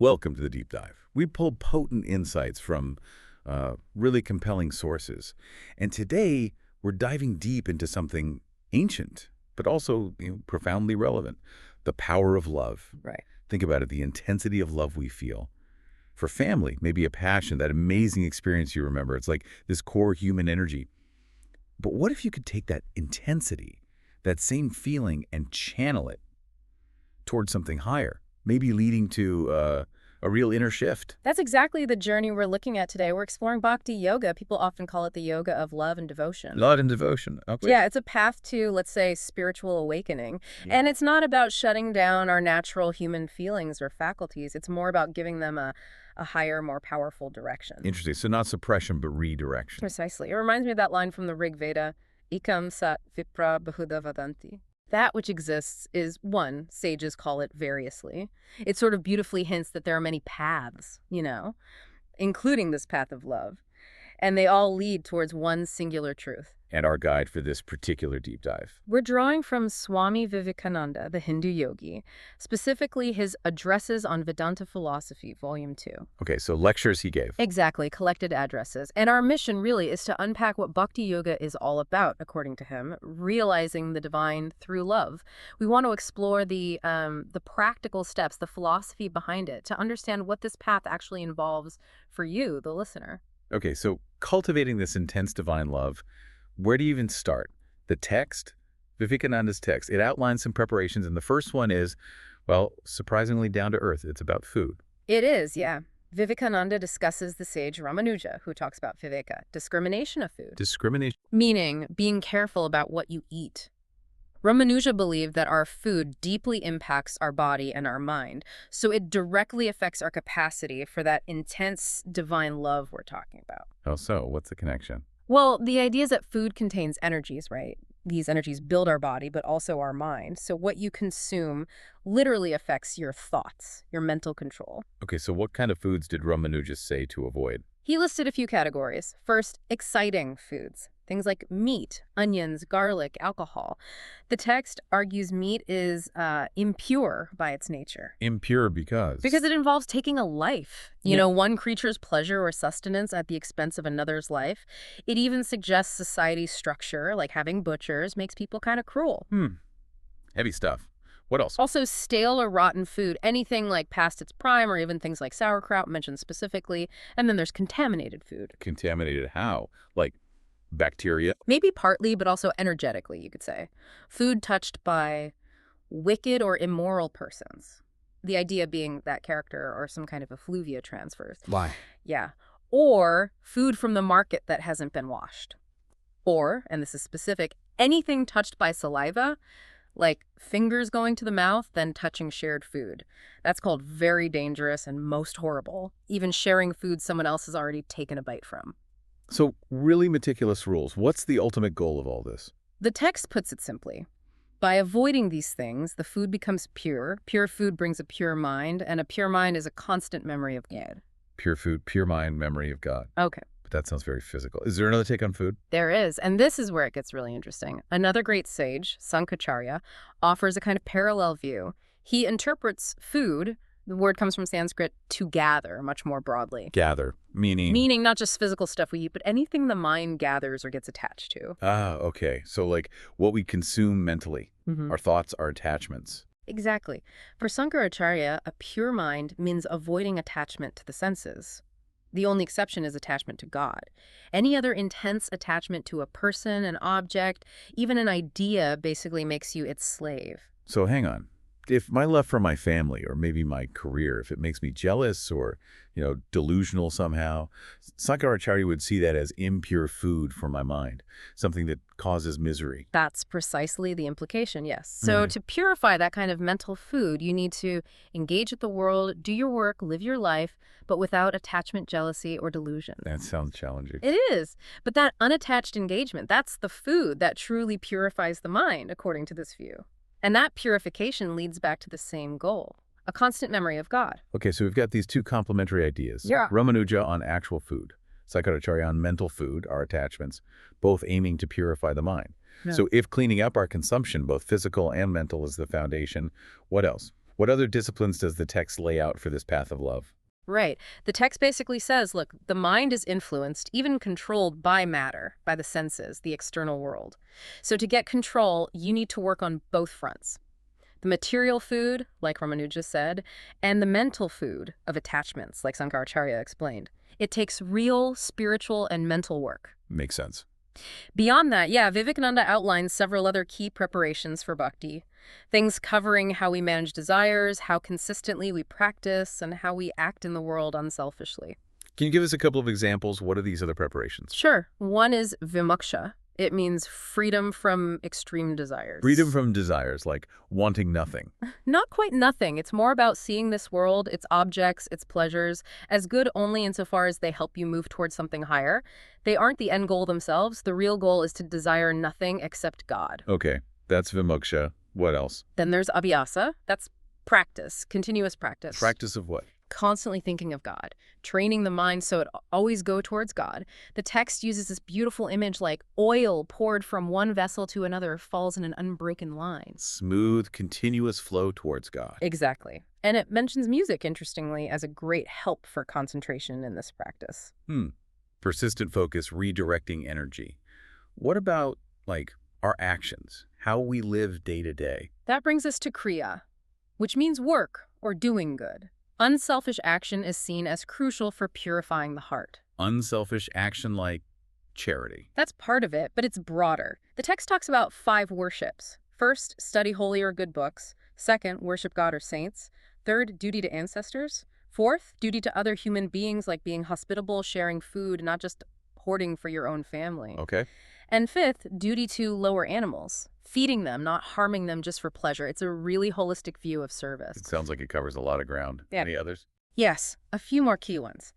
Welcome to the Deep Dive. We pull potent insights from really compelling sources. And today, we're diving deep into something ancient, but also profoundly relevant. The power of love. Right. Think about it, the intensity of love we feel. For family, maybe a passion, that amazing experience you remember. It's like this core human energy. But what if you could take that intensity, that same feeling, and channel it towards something higher, maybe leading to a real inner shift? That's exactly the journey we're looking at today. We're exploring Bhakti Yoga. People often call it the yoga of love and devotion. Love and devotion. Okay. Yeah, it's a path to, let's say, spiritual awakening. Yeah. And it's not about shutting down our natural human feelings or faculties. It's more about giving them a higher, more powerful direction. Interesting. So not suppression, but redirection. Precisely. It reminds me of that line from the Rig Veda, Ekam Sat Vipra Bahuda Vadanti. That which exists is one, sages call it variously. It sort of beautifully hints that there are many paths, including this path of love. And they all lead towards one singular truth. And our guide for this particular deep dive. We're drawing from Swami Vivakananda, the Hindu yogi, specifically his Addresses on Vedanta Philosophy, Volume 2. Okay, so lectures he gave. Exactly, collected addresses. And our mission really is to unpack what Bhakti Yoga is all about, according to him, realizing the divine through love. We want to explore the practical steps, the philosophy behind it, to understand what this path actually involves for you, the listener. Okay, so cultivating this intense divine love, where do you even start? The text, Vivekananda's text, it outlines some preparations, and the first one is, well, surprisingly down to earth. It's about food. It is, yeah. Vivekananda discusses the sage Ramanuja, who talks about Viveka, discrimination of food. Discrimination? Meaning being careful about what you eat. Ramanuja believed that our food deeply impacts our body and our mind, so it directly affects our capacity for that intense divine love we're talking about. Oh, so what's the connection? Well, the idea is that food contains energies, right? These energies build our body, but also our mind. So what you consume literally affects your thoughts, your mental control. Okay, so what kind of foods did Ramanuja say to avoid? He listed a few categories. First, exciting foods. Things like meat, onions, garlic, alcohol. The text argues meat is impure by its nature. Impure because? Because it involves taking a life. One creature's pleasure or sustenance at the expense of another's life. It even suggests society's structure, like having butchers, makes people kind of cruel. Heavy stuff. What else? Also, stale or rotten food, anything like past its prime, or even things like sauerkraut mentioned specifically. And then there's contaminated food. Contaminated how? Like bacteria? Maybe partly, but also energetically, you could say. Food touched by wicked or immoral persons. The idea being that character or some kind of effluvia transfers. Why? Yeah. Or food from the market that hasn't been washed. Or, and this is specific, anything touched by saliva, like fingers going to the mouth, then touching shared food. That's called very dangerous and most horrible. Even sharing food someone else has already taken a bite from. So really meticulous rules. What's the ultimate goal of all this? The text puts it simply. By avoiding these things, the food becomes pure. Pure food brings a pure mind, and a pure mind is a constant memory of God. Pure food, pure mind, memory of God. Okay. But that sounds very physical. Is there another take on food? There is, and this is where it gets really interesting. Another great sage, Sankaracharya, offers a kind of parallel view. He interprets food, the word comes from Sanskrit, to gather, much more broadly. Gather, meaning? Meaning not just physical stuff we eat, but anything the mind gathers or gets attached to. Ah, okay. So like what we consume mentally, our thoughts, our attachments. Exactly. For Sankaracharya, a pure mind means avoiding attachment to the senses. The only exception is attachment to God. Any other intense attachment to a person, an object, even an idea basically makes you its slave. So hang on. If my love for my family or maybe my career, if it makes me jealous or, delusional somehow, Sankaracharya would see that as impure food for my mind, something that causes misery. That's precisely the implication, yes. So to purify that kind of mental food, you need to engage with the world, do your work, live your life, but without attachment, jealousy, or delusion. That sounds challenging. It is. But that unattached engagement, that's the food that truly purifies the mind, according to this view. And that purification leads back to the same goal, a constant memory of God. Okay, so we've got these two complementary ideas. Yeah. Ramanuja on actual food, Sankaracharya on mental food, our attachments, both aiming to purify the mind. Yeah. So if cleaning up our consumption, both physical and mental, is the foundation, what else? What other disciplines does the text lay out for this path of love? Right. The text basically says, look, the mind is influenced, even controlled by matter, by the senses, the external world. So to get control, you need to work on both fronts. The material food, like Ramanuja said, and the mental food of attachments, like Sankaracharya explained. It takes real spiritual and mental work. Makes sense. Beyond that, Vivekananda outlines several other key preparations for bhakti. Things covering how we manage desires, how consistently we practice, and how we act in the world unselfishly. Can you give us a couple of examples? What are these other preparations? Sure. One is vimoksha. It means freedom from extreme desires. Freedom from desires, like wanting nothing. Not quite nothing. It's more about seeing this world, its objects, its pleasures, as good only insofar as they help you move towards something higher. They aren't the end goal themselves. The real goal is to desire nothing except God. Okay, that's vimoksha. What else? Then there's abhyasa. That's practice, continuous practice. Practice of what? Constantly thinking of God, training the mind so it always go towards God. The text uses this beautiful image like oil poured from one vessel to another falls in an unbroken line. Smooth, continuous flow towards God. Exactly. And it mentions music, interestingly, as a great help for concentration in this practice. Persistent focus, redirecting energy. What about, like, our actions? How we live day to day? That brings us to kriya, which means work or doing good. Unselfish action is seen as crucial for purifying the heart. Unselfish action like charity. That's part of it, but it's broader. The text talks about 5 worships. First, study holy or good books. Second, worship God or saints. Third, duty to ancestors. Fourth, duty to other human beings, like being hospitable, sharing food, not just hoarding for your own family. Okay. And fifth, duty to lower animals. Feeding them, not harming them just for pleasure. It's a really holistic view of service. It sounds like it covers a lot of ground. Yeah. Any others? Yes, a few more key ones.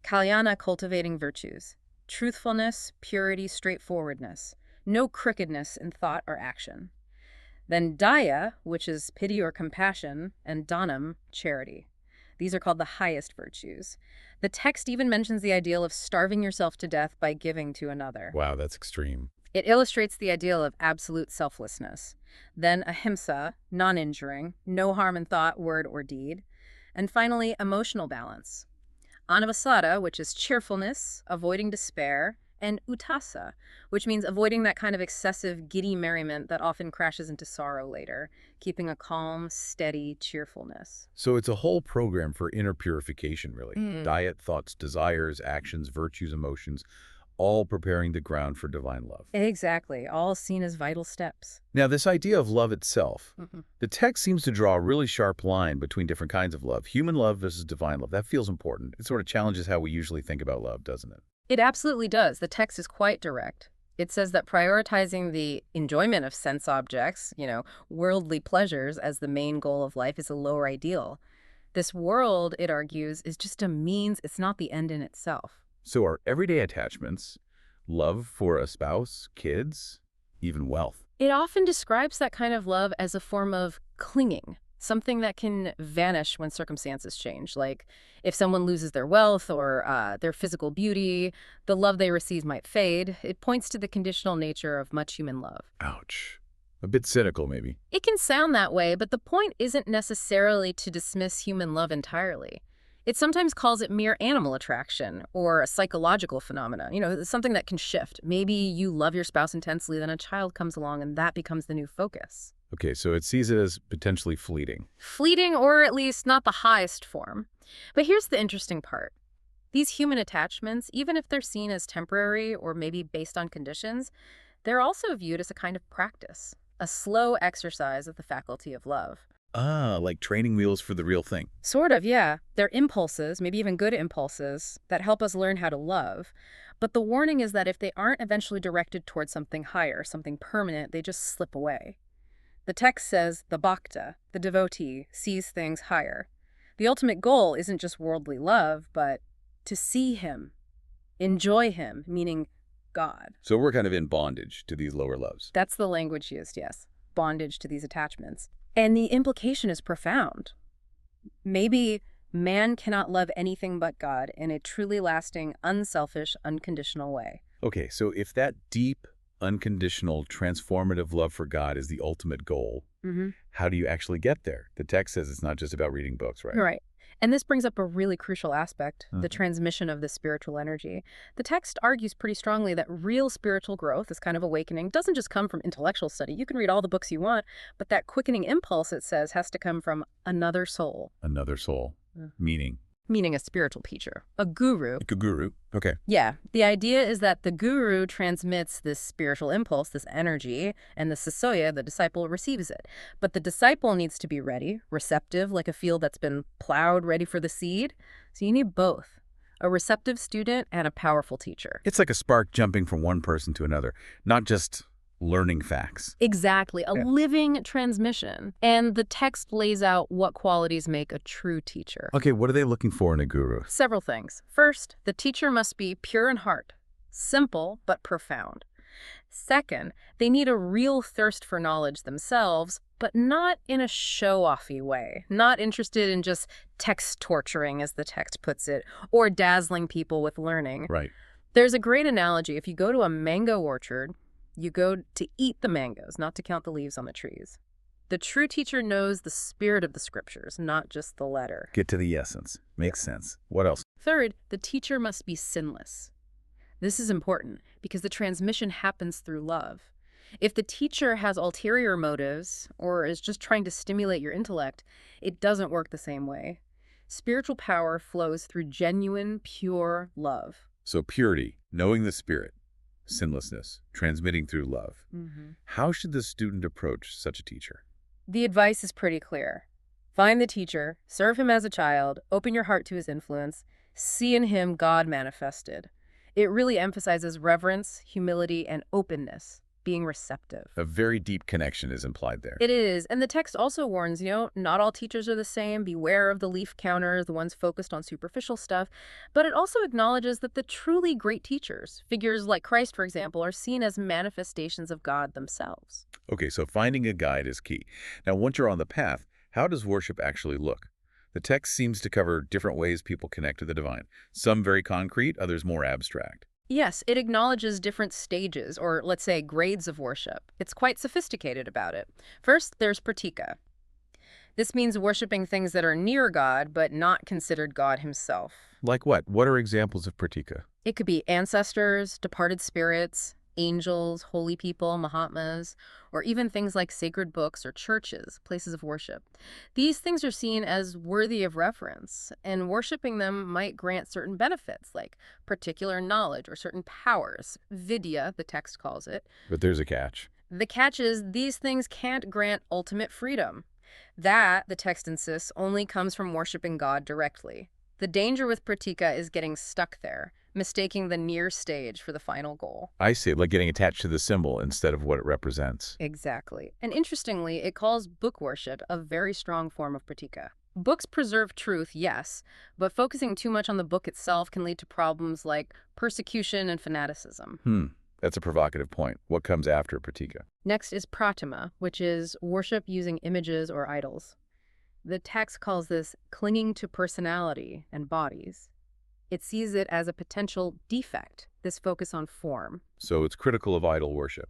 Kalyana, cultivating virtues. Truthfulness, purity, straightforwardness. No crookedness in thought or action. Then daya, which is pity or compassion, and dhanam, charity. These are called the highest virtues. The text even mentions the ideal of starving yourself to death by giving to another. Wow, that's extreme. It illustrates the ideal of absolute selflessness. Then ahimsa, non-injuring, no harm in thought, word, or deed. And finally, emotional balance. Anavasada, which is cheerfulness, avoiding despair, and utasa, which means avoiding that kind of excessive, giddy merriment that often crashes into sorrow later, keeping a calm, steady cheerfulness. So it's a whole program for inner purification, really. Mm. Diet, thoughts, desires, actions, virtues, emotions, all preparing the ground for divine love. Exactly, all seen as vital steps. Now, this idea of love itself, the text seems to draw a really sharp line between different kinds of love. Human love versus divine love. That feels important. It sort of challenges how we usually think about love, doesn't it? It absolutely does. The text is quite direct. It says that prioritizing the enjoyment of sense objects, worldly pleasures as the main goal of life is a lower ideal. This world, it argues, is just a means, it's not the end in itself. So our everyday attachments, love for a spouse, kids, even wealth. It often describes that kind of love as a form of clinging, something that can vanish when circumstances change. Like if someone loses their wealth or their physical beauty, the love they receive might fade. It points to the conditional nature of much human love. Ouch. A bit cynical, maybe. It can sound that way, but the point isn't necessarily to dismiss human love entirely. It sometimes calls it mere animal attraction or a psychological phenomena, something that can shift. Maybe you love your spouse intensely, then a child comes along and that becomes the new focus. Okay, so it sees it as potentially fleeting. Fleeting, or at least not the highest form. But here's the interesting part. These human attachments, even if they're seen as temporary or maybe based on conditions, they're also viewed as a kind of practice, a slow exercise of the faculty of love. Ah, like training wheels for the real thing. Sort of, yeah. They're impulses, maybe even good impulses, that help us learn how to love. But the warning is that if they aren't eventually directed towards something higher, something permanent, they just slip away. The text says the bhakta, the devotee, sees things higher. The ultimate goal isn't just worldly love, but to see him, enjoy him, meaning God. So we're kind of in bondage to these lower loves. That's the language used, yes. Bondage to these attachments. And the implication is profound. Maybe man cannot love anything but God in a truly lasting, unselfish, unconditional way. Okay, so if that deep, unconditional, transformative love for God is the ultimate goal. Mm-hmm. How do you actually get there? The text says it's not just about reading books, right? Right. And this brings up a really crucial aspect, the Mhm. transmission of this spiritual energy. The text argues pretty strongly that real spiritual growth, this kind of awakening, doesn't just come from intellectual study. You can read all the books you want, but that quickening impulse, it says, has to come from another soul. Another soul. Meaning? Meaning a spiritual teacher, a guru. Like a guru. Okay. Yeah, the idea is that the guru transmits this spiritual impulse, this energy, and the sasoya, the disciple, receives it. But the disciple needs to be ready, receptive, like a field that's been plowed, ready for the seed. So you need both, a receptive student and a powerful teacher. It's like a spark jumping from one person to another, not just learning facts. Exactly, a Yeah. living transmission. And the text lays out what qualities make a true teacher. Okay, what are they looking for in a guru? Several things. First, the teacher must be pure in heart, simple but profound. Second, they need a real thirst for knowledge themselves, but not in a show-offy way, not interested in just text torturing, as the text puts it, or dazzling people with learning. Right. There's a great analogy. If you go to a mango orchard, you go to eat the mangoes, not to count the leaves on the trees. The true teacher knows the spirit of the scriptures, not just the letter. Get to the essence. Makes sense. What else? Third, the teacher must be sinless. This is important because the transmission happens through love. If the teacher has ulterior motives or is just trying to stimulate your intellect, it doesn't work the same way. Spiritual power flows through genuine, pure love. So purity, knowing the spirit, sinlessness, transmitting through love. How should the student approach such a teacher? The advice is pretty clear. Find the teacher, serve him as a child, open your heart to his influence, see in him God manifested. It really emphasizes reverence, humility, and openness, being receptive. A very deep connection is implied there. It is, and the text also warns, not all teachers are the same. Beware of the leaf counters, the ones focused on superficial stuff. But it also acknowledges that the truly great teachers, figures like Christ, for example, are seen as manifestations of God themselves. Okay, so finding a guide is key. Now, once you're on the path, how does worship actually look? The text seems to cover different ways people connect to the divine. Some very concrete, others more abstract. Yes, it acknowledges different stages, or let's say grades of worship. It's quite sophisticated about it. First, there's pratika. This means worshiping things that are near God, but not considered God himself. Like what? What are examples of pratika? It could be ancestors, departed spirits, angels, holy people, Mahatmas, or even things like sacred books or churches, places of worship. These things are seen as worthy of reverence, and worshiping them might grant certain benefits, like particular knowledge or certain powers. Vidya, the text calls it. But there's a catch. The catch is these things can't grant ultimate freedom. That, the text insists, only comes from worshiping God directly. The danger with pratika is getting stuck there, mistaking the near stage for the final goal. I see, like getting attached to the symbol instead of what it represents. Exactly. And interestingly, it calls book worship a very strong form of pratika. Books preserve truth, yes, but focusing too much on the book itself can lead to problems like persecution and fanaticism. That's a provocative point. What comes after pratika? Next is pratima, which is worship using images or idols. The text calls this clinging to personality and bodies. It sees it as a potential defect, this focus on form. So it's critical of idol worship.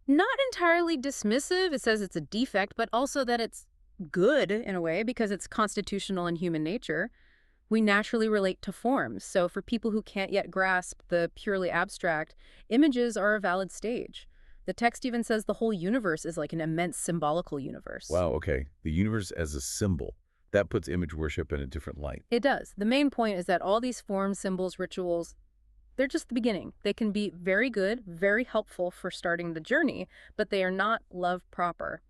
Not entirely dismissive. It says it's a defect, but also that it's good in a way because it's constitutional in human nature. We naturally relate to forms. So for people who can't yet grasp the purely abstract, images are a valid stage. The text even says the whole universe is like an immense symbolical universe. Wow, okay. The universe as a symbol. That puts image worship in a different light. It does. The main point is that all these forms, symbols, rituals, they're just the beginning. They can be very good, very helpful for starting the journey, but they are not love proper.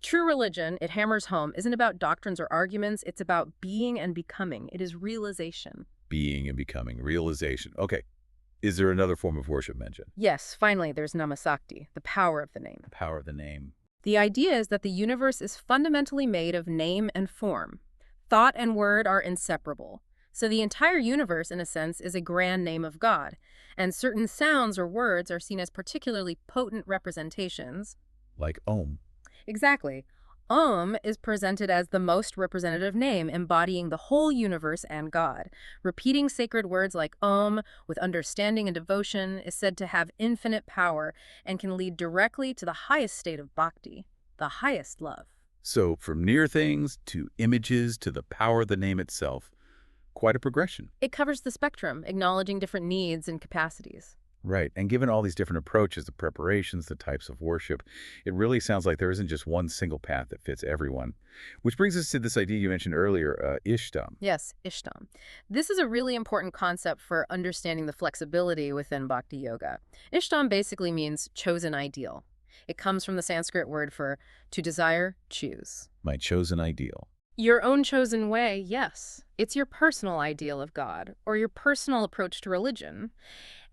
True religion, it hammers home, isn't about doctrines or arguments. It's about being and becoming. It is realization. Being and becoming, realization. Okay. Is there another form of worship mentioned? Yes, finally, there's namasakti, the power of the name. The power of the name. The idea is that the universe is fundamentally made of name and form. Thought and word are inseparable. So the entire universe, in a sense, is a grand name of God. And certain sounds or words are seen as particularly potent representations. Like Om. Exactly. Is presented as the most representative name, embodying the whole universe and God. Repeating sacred words like with understanding and devotion is said to have infinite power and can lead directly to the highest state of bhakti, the highest love. So from near things to images to the power of the name itself, quite a progression. It covers the spectrum, acknowledging different needs and capacities. Right. And given all these different approaches, the preparations, the types of worship, it really sounds like there isn't just one single path that fits everyone. Which brings us to this idea you mentioned earlier, Ishtam. Yes, Ishtam. This is a really important concept for understanding the flexibility within Bhakti Yoga. Ishtam basically means chosen ideal. It comes from the Sanskrit word for to desire, choose. My chosen ideal. Your own chosen way, yes. It's your personal ideal of God, or your personal approach to religion.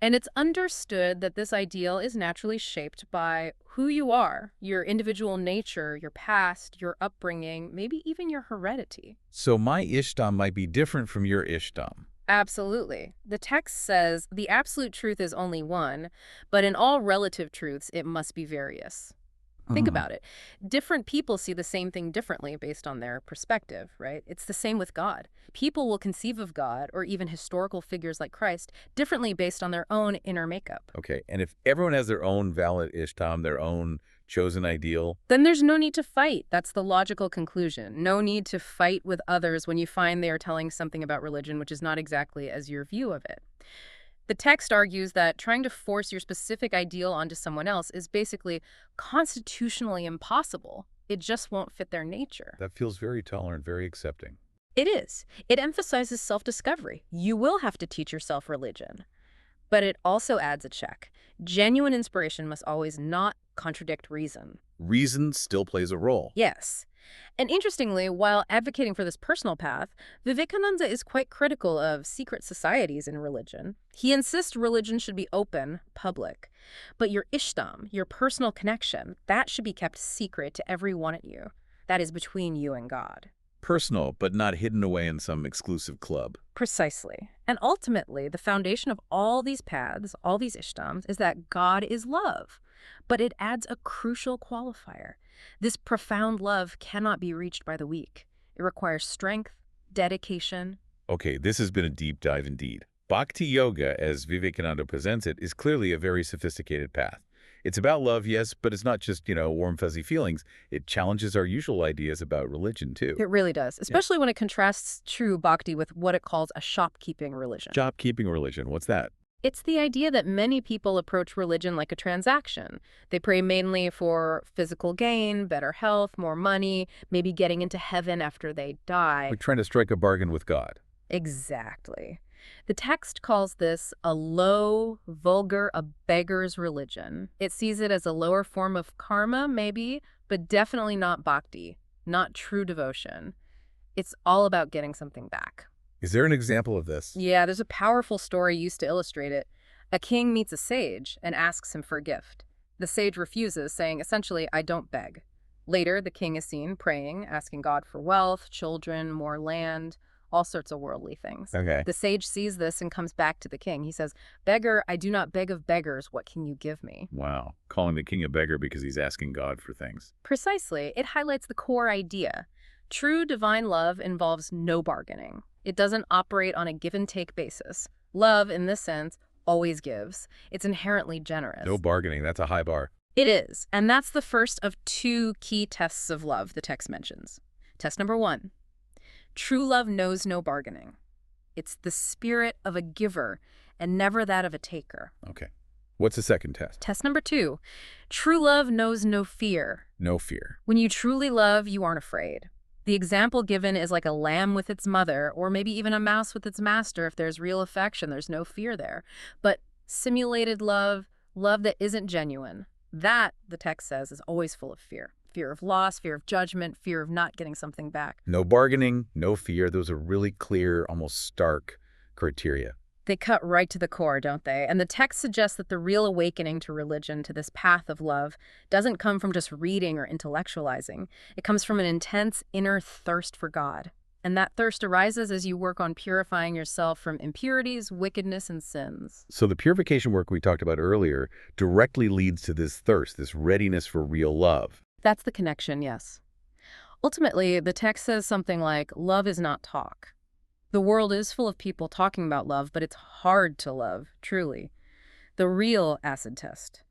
And it's understood that this ideal is naturally shaped by who you are, your individual nature, your past, your upbringing, maybe even your heredity. So my Ishtam might be different from your Ishtam. Absolutely. The text says the absolute truth is only one, but in all relative truths, it must be various. Think about it. Different people see the same thing differently based on their perspective, right? It's the same with God. People will conceive of God, or even historical figures like Christ, differently based on their own inner makeup. Okay, and if everyone has their own valid Ishtam, their own chosen ideal, then there's no need to fight. That's the logical conclusion. No need to fight with others when you find they are telling something about religion which is not exactly as your view of it. The text argues that trying to force your specific ideal onto someone else is basically constitutionally impossible. It just won't fit their nature. that feels very tolerant, very accepting. It is. It emphasizes self-discovery. You will have to teach yourself religion. But it also adds a check. Genuine inspiration must always not contradict reason. Reason still plays a role. Yes. And interestingly, while advocating for this personal path, Vivekananda is quite critical of secret societies in religion. He insists religion should be open, public. But your ishtam, your personal connection, that should be kept secret to every one of you. That is between you and God. Personal, but not hidden away in some exclusive club. Precisely. And ultimately, the foundation of all these paths, all these ishtams, is that God is love. But it adds a crucial qualifier. This profound love cannot be reached by the weak. It requires strength, dedication. Okay, this has been a deep dive indeed. Bhakti Yoga, as Vivekananda presents it, is clearly a very sophisticated path. It's about love, yes, but it's not just, warm, fuzzy feelings. It challenges our usual ideas about religion, too. It really does, especially when it contrasts true bhakti with what it calls a shopkeeping religion. Shopkeeping religion, what's that? It's the idea that many people approach religion like a transaction. They pray mainly for physical gain, better health, more money, maybe getting into heaven after they die. Like trying to strike a bargain with God. Exactly. The text calls this a low, vulgar, a beggar's religion. It sees it as a lower form of karma, maybe, but definitely not bhakti, not true devotion. It's all about getting something back. Is there an example of this? Yeah, there's a powerful story used to illustrate it. A king meets a sage and asks him for a gift. The sage refuses, saying essentially, I don't beg. Later, the king is seen praying, asking God for wealth, children, more land, all sorts of worldly things. Okay. The sage sees this and comes back to the king. He says, Beggar, I do not beg of beggars. What can you give me? Wow. Calling the king a beggar because he's asking God for things. Precisely. It highlights the core idea. True divine love involves no bargaining. It doesn't operate on a give-and-take basis. Love, in this sense, always gives. It's inherently generous. No bargaining. That's a high bar. It is, and that's the first of two key tests of love the text mentions. Test number 1. True love knows no bargaining. It's the spirit of a giver and never that of a taker. Okay. What's the second test? Test number 2. True love knows no fear. No fear. When you truly love, you aren't afraid. The example given is like a lamb with its mother, or maybe even a mouse with its master. If there's real affection, there's no fear there. But simulated love, love that isn't genuine, that, the text says, is always full of fear. Fear of loss, fear of judgment, fear of not getting something back. No bargaining, no fear. Those are really clear, almost stark criteria. They cut right to the core, don't they? And the text suggests that the real awakening to religion, to this path of love, doesn't come from just reading or intellectualizing. It comes from an intense inner thirst for God. And that thirst arises as you work on purifying yourself from impurities, wickedness, and sins. So the purification work we talked about earlier directly leads to this thirst, this readiness for real love. That's the connection, yes. Ultimately, the text says something like, love is not talk. The world is full of people talking about love, but it's hard to love, truly. The real acid test.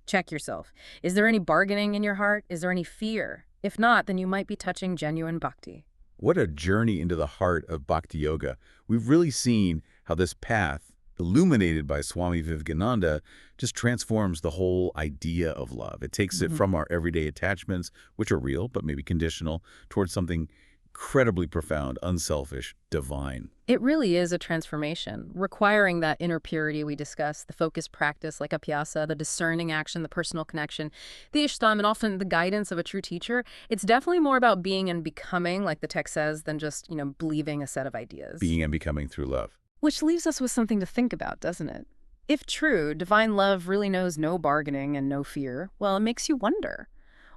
Check yourself. Is there any bargaining in your heart? Is there any fear? If not, then you might be touching genuine bhakti. What a journey into the heart of Bhakti Yoga. We've really seen how this path, illuminated by Swami Vivakananda, just transforms the whole idea of love. It takes it from our everyday attachments, which are real but maybe conditional, towards something incredibly profound, unselfish, divine. It really is a transformation, requiring that inner purity we discussed, the focused practice like abhyasa, the discerning action, the personal connection, the ishtam, and often the guidance of a true teacher. It's definitely more about being and becoming, like the text says, than just, believing a set of ideas. Being and becoming through love. Which leaves us with something to think about, doesn't it? If true, divine love really knows no bargaining and no fear, well, it makes you wonder.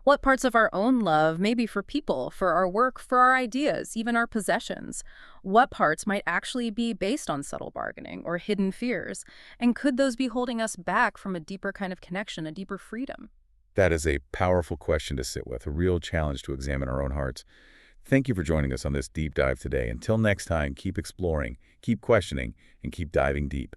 What parts of our own love, maybe for people, for our work, for our ideas, even our possessions, what parts might actually be based on subtle bargaining or hidden fears? And could those be holding us back from a deeper kind of connection, a deeper freedom? That is a powerful question to sit with, a real challenge to examine our own hearts. Thank you for joining us on this deep dive today. Until next time, keep exploring, keep questioning, and keep diving deep.